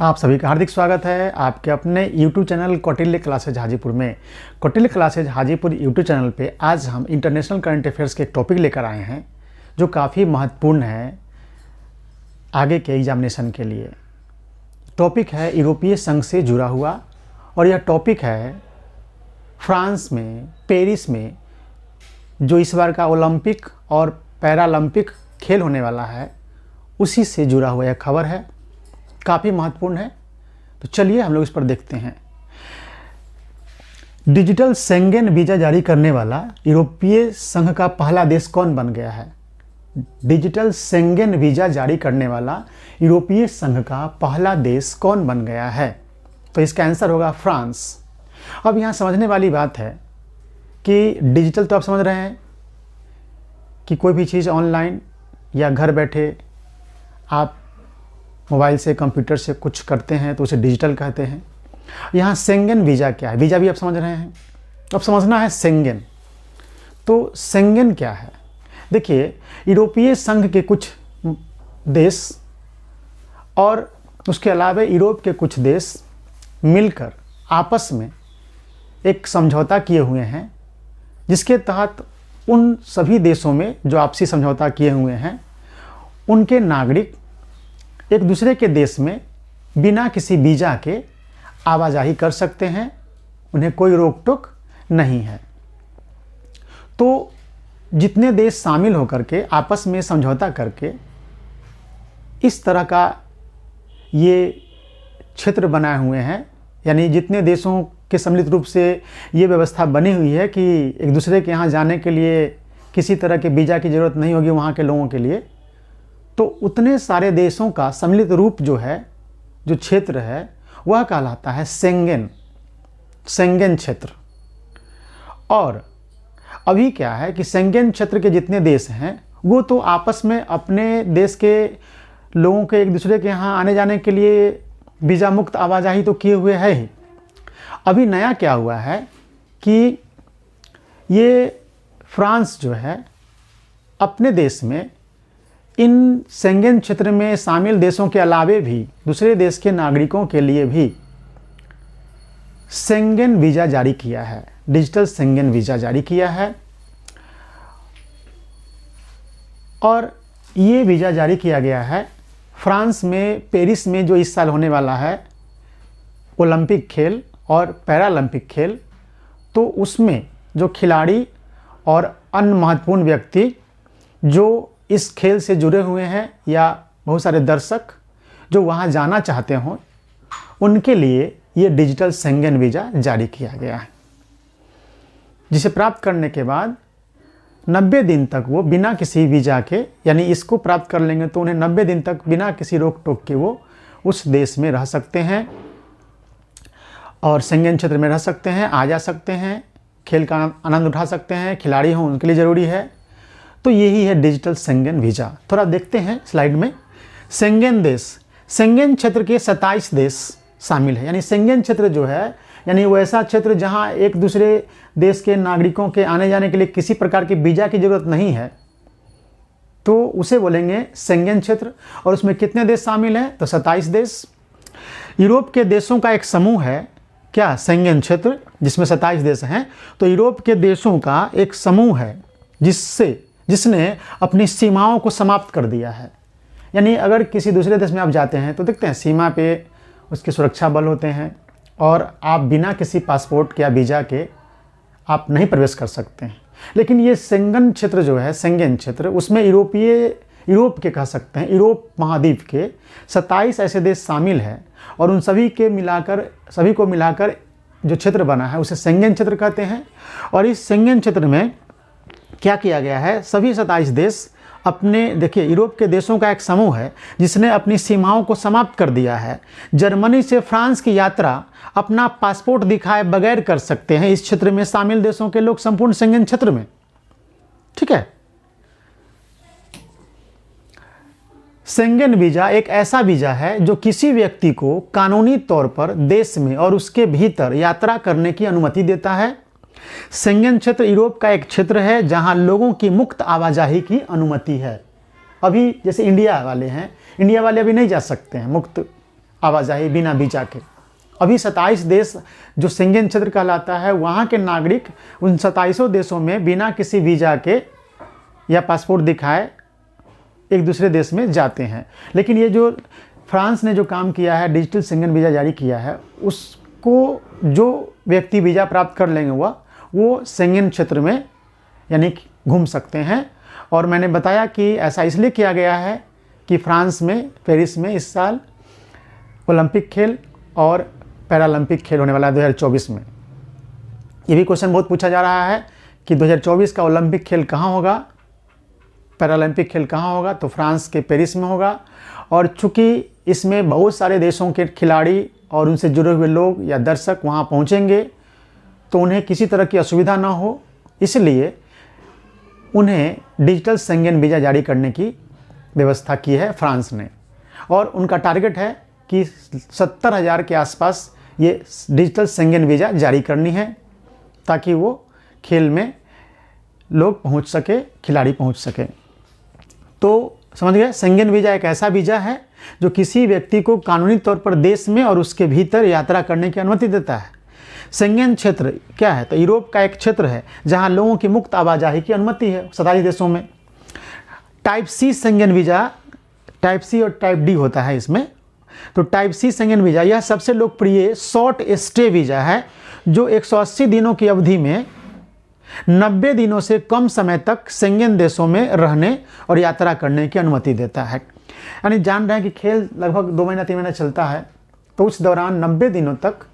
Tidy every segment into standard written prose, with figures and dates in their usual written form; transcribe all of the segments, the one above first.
आप सभी का हार्दिक स्वागत है आपके अपने YouTube channel Kautilya classes Hajipur में। Kautilya classes Hajipur YouTube channel पे आज हम इंटरनेशनल करंट अफेयर्स के एक टॉपिक लेकर आए हैं जो काफ़ी महत्वपूर्ण है आगे के एग्जामिनेशन के लिए। टॉपिक है यूरोपीय संघ से जुड़ा हुआ और यह टॉपिक है फ्रांस में पेरिस में जो इस बार का ओलंपिक और पैरालंपिक खेल होने वाला है उसी से जुड़ा हुआ यह खबर है, काफ़ी महत्वपूर्ण है। तो चलिए हम लोग इस पर देखते हैं। डिजिटल शेंगेन वीज़ा जारी करने वाला यूरोपीय संघ का पहला देश कौन बन गया है? डिजिटल शेंगेन वीज़ा जारी करने वाला यूरोपीय संघ का पहला देश कौन बन गया है? तो इसका आंसर होगा फ्रांस। अब यहाँ समझने वाली बात है कि डिजिटल तो आप समझ रहे हैं कि कोई भी चीज़ ऑनलाइन या घर बैठे आप मोबाइल से कंप्यूटर से कुछ करते हैं तो उसे डिजिटल कहते हैं। यहाँ शेंगेन वीज़ा क्या है? वीज़ा भी आप समझ रहे हैं, अब समझना है शेंगेन। तो शेंगेन क्या है? देखिए, यूरोपीय संघ के कुछ देश और उसके अलावा यूरोप के कुछ देश मिलकर आपस में एक समझौता किए हुए हैं जिसके तहत उन सभी देशों में जो आपसी समझौता किए हुए हैं उनके नागरिक एक दूसरे के देश में बिना किसी वीज़ा के आवाजाही कर सकते हैं, उन्हें कोई रोक टोक नहीं है। तो जितने देश शामिल होकर के आपस में समझौता करके इस तरह का ये क्षेत्र बनाए हुए हैं, यानी जितने देशों के सम्मिलित रूप से ये व्यवस्था बनी हुई है कि एक दूसरे के यहाँ जाने के लिए किसी तरह के वीज़ा की ज़रूरत नहीं होगी वहाँ के लोगों के लिए, तो उतने सारे देशों का सम्मिलित रूप जो है, जो क्षेत्र है, वह कहलाता है शेंगेन, शेंगेन क्षेत्र। और अभी क्या है कि शेंगेन क्षेत्र के जितने देश हैं वो तो आपस में अपने देश के लोगों के एक दूसरे के यहाँ आने जाने के लिए वीज़ा मुक्त आवाजाही तो किए हुए है ही। अभी नया क्या हुआ है कि ये फ्रांस जो है अपने देश में इन शेंगेन क्षेत्र में शामिल देशों के अलावे भी दूसरे देश के नागरिकों के लिए भी शेंगेन वीज़ा जारी किया है, डिजिटल शेंगेन वीज़ा जारी किया है। और ये वीज़ा जारी किया गया है फ्रांस में पेरिस में जो इस साल होने वाला है ओलंपिक खेल और पैरालंपिक खेल, तो उसमें जो खिलाड़ी और अन्य महत्वपूर्ण व्यक्ति जो इस खेल से जुड़े हुए हैं या बहुत सारे दर्शक जो वहाँ जाना चाहते हों उनके लिए ये डिजिटल शेंगेन वीज़ा जारी किया गया है, जिसे प्राप्त करने के बाद 90 दिन तक वो बिना किसी वीज़ा के, यानी इसको प्राप्त कर लेंगे तो उन्हें 90 दिन तक बिना किसी रोक टोक के वो उस देश में रह सकते हैं और शेंगेन क्षेत्र में रह सकते हैं, आ जा सकते हैं, खेल का आनंद उठा सकते हैं। खिलाड़ी हों उनके लिए ज़रूरी है। तो यही है डिजिटल शेंगेन वीज़ा। थोड़ा देखते हैं स्लाइड में। शेंगेन देश, शेंगेन क्षेत्र के 27 देश शामिल है। यानी शेंगेन क्षेत्र जो है, यानी वो ऐसा क्षेत्र जहां एक दूसरे देश के नागरिकों के आने जाने के लिए किसी प्रकार की वीज़ा की ज़रूरत नहीं है, तो उसे बोलेंगे शेंगेन क्षेत्र। और उसमें कितने देश शामिल हैं? तो 27 देश। यूरोप के देशों का एक समूह है क्या? शेंगेन क्षेत्र, जिसमें 27 देश हैं। तो यूरोप के देशों का एक समूह है जिसने अपनी सीमाओं को समाप्त कर दिया है। यानी अगर किसी दूसरे देश में आप जाते हैं तो देखते हैं सीमा पे उसके सुरक्षा बल होते हैं और आप बिना किसी पासपोर्ट या वीज़ा के आप नहीं प्रवेश कर सकते हैं। लेकिन ये शेंगेन क्षेत्र जो है, शेंगेन क्षेत्र, उसमें यूरोप के कह सकते हैं, यूरोप महाद्वीप के 27 ऐसे देश शामिल हैं और उन सभी को मिलाकर जो क्षेत्र बना है उसे शेंगेन क्षेत्र कहते हैं। और इस शेंगेन क्षेत्र में क्या किया गया है? सभी 27 देश अपने, देखिए, यूरोप के देशों का एक समूह है जिसने अपनी सीमाओं को समाप्त कर दिया है। जर्मनी से फ्रांस की यात्रा अपना पासपोर्ट दिखाए बगैर कर सकते हैं इस क्षेत्र में शामिल देशों के लोग, संपूर्ण शेंगेन क्षेत्र में। ठीक है। शेंगेन वीज़ा एक ऐसा वीज़ा है जो किसी व्यक्ति को कानूनी तौर पर देश में और उसके भीतर यात्रा करने की अनुमति देता है। शेंगेन क्षेत्र यूरोप का एक क्षेत्र है जहां लोगों की मुक्त आवाजाही की अनुमति है। अभी जैसे इंडिया वाले हैं, इंडिया वाले अभी नहीं जा सकते हैं मुक्त आवाजाही बिना वीज़ा के। अभी 27 देश जो शेंगेन क्षेत्र कहलाता है, वहाँ के नागरिक उन 27 देशों में बिना किसी वीज़ा के या पासपोर्ट दिखाए एक दूसरे देश में जाते हैं। लेकिन ये जो फ्रांस ने जो काम किया है, डिजिटल शेंगेन वीज़ा जारी किया है, उसको जो व्यक्ति वीज़ा प्राप्त कर लेंगे वो शेंगेन क्षेत्र में यानी घूम सकते हैं। और मैंने बताया कि ऐसा इसलिए किया गया है कि फ्रांस में, पेरिस में इस साल ओलंपिक खेल और पैरालंपिक खेल होने वाला है 2024 में। ये भी क्वेश्चन बहुत पूछा जा रहा है कि 2024 का ओलंपिक खेल कहाँ होगा, पैरालंपिक खेल कहाँ होगा, तो फ्रांस के पेरिस में होगा। और चूँकि इसमें बहुत सारे देशों के खिलाड़ी और उनसे जुड़े हुए लोग या दर्शक वहाँ पहुँचेंगे, तो उन्हें किसी तरह की असुविधा ना हो, इसलिए उन्हें डिजिटल शेंगेन वीज़ा जारी करने की व्यवस्था की है फ्रांस ने। और उनका टारगेट है कि 70,000 के आसपास ये डिजिटल शेंगेन वीज़ा जारी करनी है, ताकि वो खेल में लोग पहुंच सके, खिलाड़ी पहुंच सके। तो समझ गए, शेंगेन वीज़ा एक ऐसा वीज़ा है जो किसी व्यक्ति को कानूनी तौर पर देश में और उसके भीतर यात्रा करने की अनुमति देता है। शेंगेन क्षेत्र क्या है, तो यूरोप का एक क्षेत्र है जहां लोगों की मुक्त आवाजाही की अनुमति है 27 देशों में। Type C Schengen visa, type C और टाइप डी होता है इसमें। तो टाइप सी शेंगेन वीज़ा यह सबसे लोकप्रिय शॉर्ट स्टे वीज़ा है जो 180 दिनों की अवधि में 90 दिनों से कम समय तक शेंगेन देशों में रहने और यात्रा करने की अनुमति देता है। यानी जान रहे हैं कि खेल लगभग 2 महीना 3 महीना चलता है, तो उस दौरान 90 दिनों तक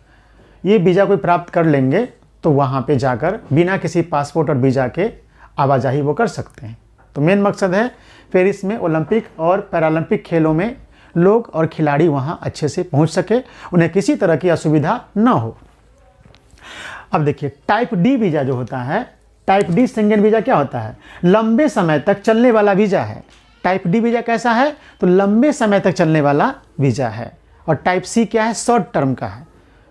ये वीज़ा कोई प्राप्त कर लेंगे तो वहाँ पे जाकर बिना किसी पासपोर्ट और वीज़ा के आवाजाही वो कर सकते हैं। तो मेन मकसद है पेरिस में ओलंपिक और पैरालंपिक खेलों में लोग और खिलाड़ी वहाँ अच्छे से पहुँच सके, उन्हें किसी तरह की असुविधा ना हो। अब देखिए, टाइप डी वीज़ा जो होता है, टाइप डी शेंगेन वीज़ा क्या होता है, लंबे समय तक चलने वाला वीज़ा है। टाइप डी वीज़ा कैसा है, तो लंबे समय तक चलने वाला वीज़ा है। और टाइप सी क्या है, शॉर्ट टर्म का है।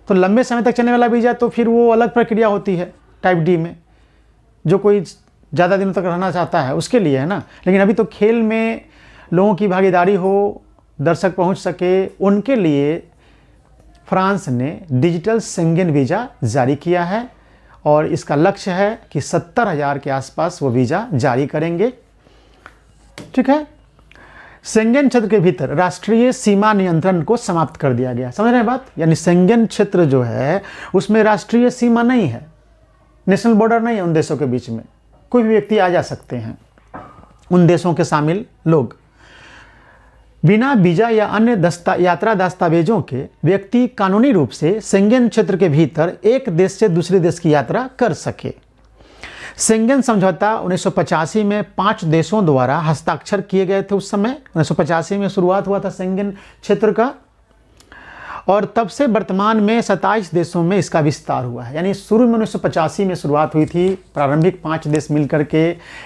तो लंबे समय तक चलने वाला वीज़ा तो फिर वो अलग प्रक्रिया होती है टाइप डी में, जो कोई ज़्यादा दिनों तक रहना चाहता है उसके लिए है ना। लेकिन अभी तो खेल में लोगों की भागीदारी हो, दर्शक पहुंच सके, उनके लिए फ्रांस ने डिजिटल शेंगेन वीज़ा जारी किया है। और इसका लक्ष्य है कि 70,000 के आसपास वो वीज़ा जारी करेंगे। ठीक है, शेंगेन क्षेत्र के भीतर राष्ट्रीय सीमा नियंत्रण को समाप्त कर दिया गया। समझ रहे हैं बात, यानी शेंगेन क्षेत्र जो है उसमें राष्ट्रीय सीमा नहीं है, नेशनल बॉर्डर नहीं है उन देशों के बीच में, कोई भी व्यक्ति आ जा सकते हैं उन देशों के शामिल लोग। बिना वीज़ा या अन्य यात्रा दस्तावेजों के व्यक्ति कानूनी रूप से शेंगेन क्षेत्र के भीतर एक देश से दूसरे देश की यात्रा कर सके। शेंगेन समझौता 1985 में 5 देशों द्वारा हस्ताक्षर किए गए थे। उस समय 1985 में शुरुआत हुआ था शेंगेन क्षेत्र का, और तब से वर्तमान में 27 देशों में इसका विस्तार हुआ है। यानी शुरू में 1985 में शुरुआत हुई थी, प्रारंभिक 5 देश मिल करके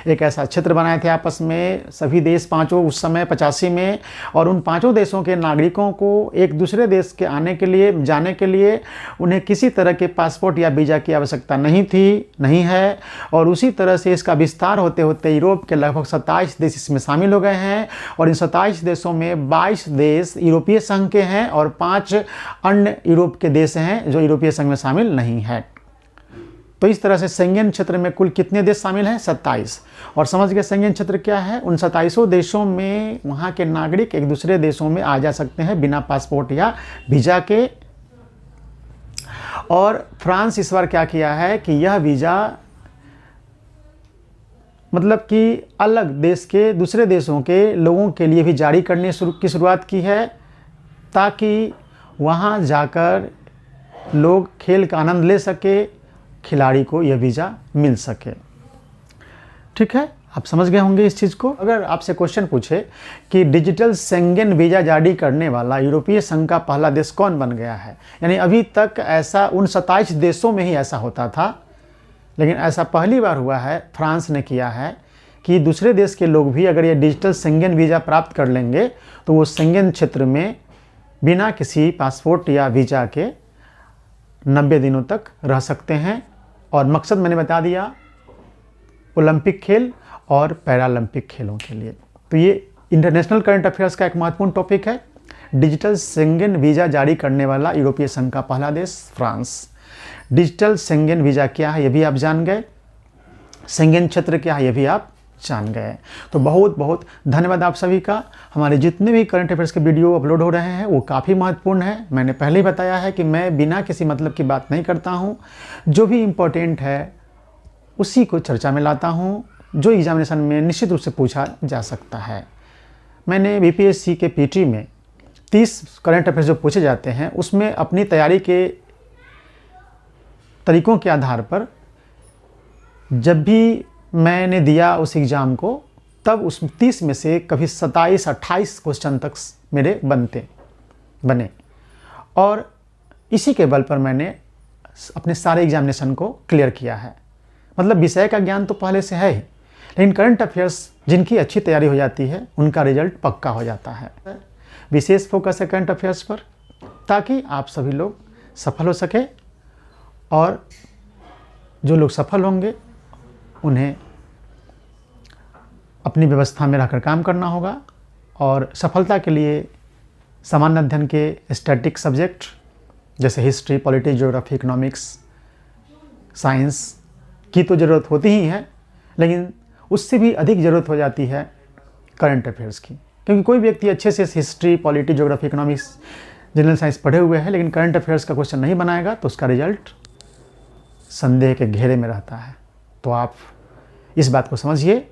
एक ऐसा क्षेत्र बनाए थे आपस में, सभी देश पांचों उस समय 85 में। और उन 5 देशों के नागरिकों को एक दूसरे देश के आने के लिए, जाने के लिए उन्हें किसी तरह के पासपोर्ट या वीज़ा की आवश्यकता नहीं है। और उसी तरह से इसका विस्तार होते होते यूरोप के लगभग 27 देश इसमें शामिल हो गए हैं। और इन 27 देशों में 22 देश यूरोपीय संघ के हैं और 5 अन्य यूरोप के देश हैं जो यूरोपीय संघ में शामिल नहीं है। तो इस तरह से शेंगेन क्षेत्र में कुल कितने देश शामिल हैं, 27। और समझ गए शेंगेन क्षेत्र क्या है, उन 27 देशों में वहाँ के नागरिक एक दूसरे देशों में आ जा सकते हैं बिना पासपोर्ट या वीज़ा के। और फ्रांस इस बार क्या किया है कि यह वीज़ा मतलब कि अलग देश के, दूसरे देशों के लोगों के लिए भी जारी करने की शुरुआत की है, ताकि वहाँ जाकर लोग खेल का आनंद ले सके, खिलाड़ी को यह वीज़ा मिल सके। ठीक है, आप समझ गए होंगे इस चीज़ को। अगर आपसे क्वेश्चन पूछे कि डिजिटल शेंगेन वीज़ा जारी करने वाला यूरोपीय संघ का पहला देश कौन बन गया है, यानी अभी तक ऐसा उन 27 देशों में ही ऐसा होता था, लेकिन ऐसा पहली बार हुआ है, फ्रांस ने किया है कि दूसरे देश के लोग भी अगर ये डिजिटल शेंगेन वीज़ा प्राप्त कर लेंगे तो वो शेंगेन क्षेत्र में बिना किसी पासपोर्ट या वीज़ा के 90 दिनों तक रह सकते हैं। और मकसद मैंने बता दिया, ओलंपिक खेल और पैरालंपिक खेलों के लिए। तो ये इंटरनेशनल करंट अफेयर्स का एक महत्वपूर्ण टॉपिक है, डिजिटल शेंगेन वीज़ा जारी करने वाला यूरोपीय संघ का पहला देश फ्रांस। डिजिटल शेंगेन वीज़ा क्या है ये भी आप जान गए, शेंगेन क्षेत्र क्या है ये भी आप जान गए। तो बहुत बहुत धन्यवाद आप सभी का। हमारे जितने भी करंट अफेयर्स के वीडियो अपलोड हो रहे हैं वो काफ़ी महत्वपूर्ण है। मैंने पहले ही बताया है कि मैं बिना किसी मतलब की बात नहीं करता हूँ, जो भी इम्पोर्टेंट है उसी को चर्चा में लाता हूँ, जो एग्जामिनेशन में निश्चित रूप से पूछा जा सकता है। मैंने बीपीएससी के पीटी में 30 करंट अफेयर्स जो पूछे जाते हैं उसमें अपनी तैयारी के तरीक़ों के आधार पर जब भी मैंने दिया उस एग्ज़ाम को, तब उस 30 में से कभी 27-28 क्वेश्चन तक मेरे बने और इसी के बल पर मैंने अपने सारे एग्जामिनेशन को क्लियर किया है। मतलब विषय का ज्ञान तो पहले से है ही, लेकिन करंट अफेयर्स जिनकी अच्छी तैयारी हो जाती है उनका रिजल्ट पक्का हो जाता है। विशेष फोकस है करंट अफेयर्स पर, ताकि आप सभी लोग सफल हो सके और जो लोग सफल होंगे उन्हें अपनी व्यवस्था में रहकर काम करना होगा और सफलता के लिए सामान्य अध्ययन के स्टैटिक सब्जेक्ट जैसे history, polity, geography, economics, science की तो ज़रूरत होती ही है, लेकिन उससे भी अधिक ज़रूरत हो जाती है करंट अफेयर्स की। क्योंकि कोई व्यक्ति अच्छे से history, polity, geography, economics, general science पढ़े हुए हैं लेकिन करंट अफेयर्स का क्वेश्चन नहीं बनाएगा तो उसका रिजल्ट संदेह के घेरे में रहता है। तो आप इस बात को समझिए।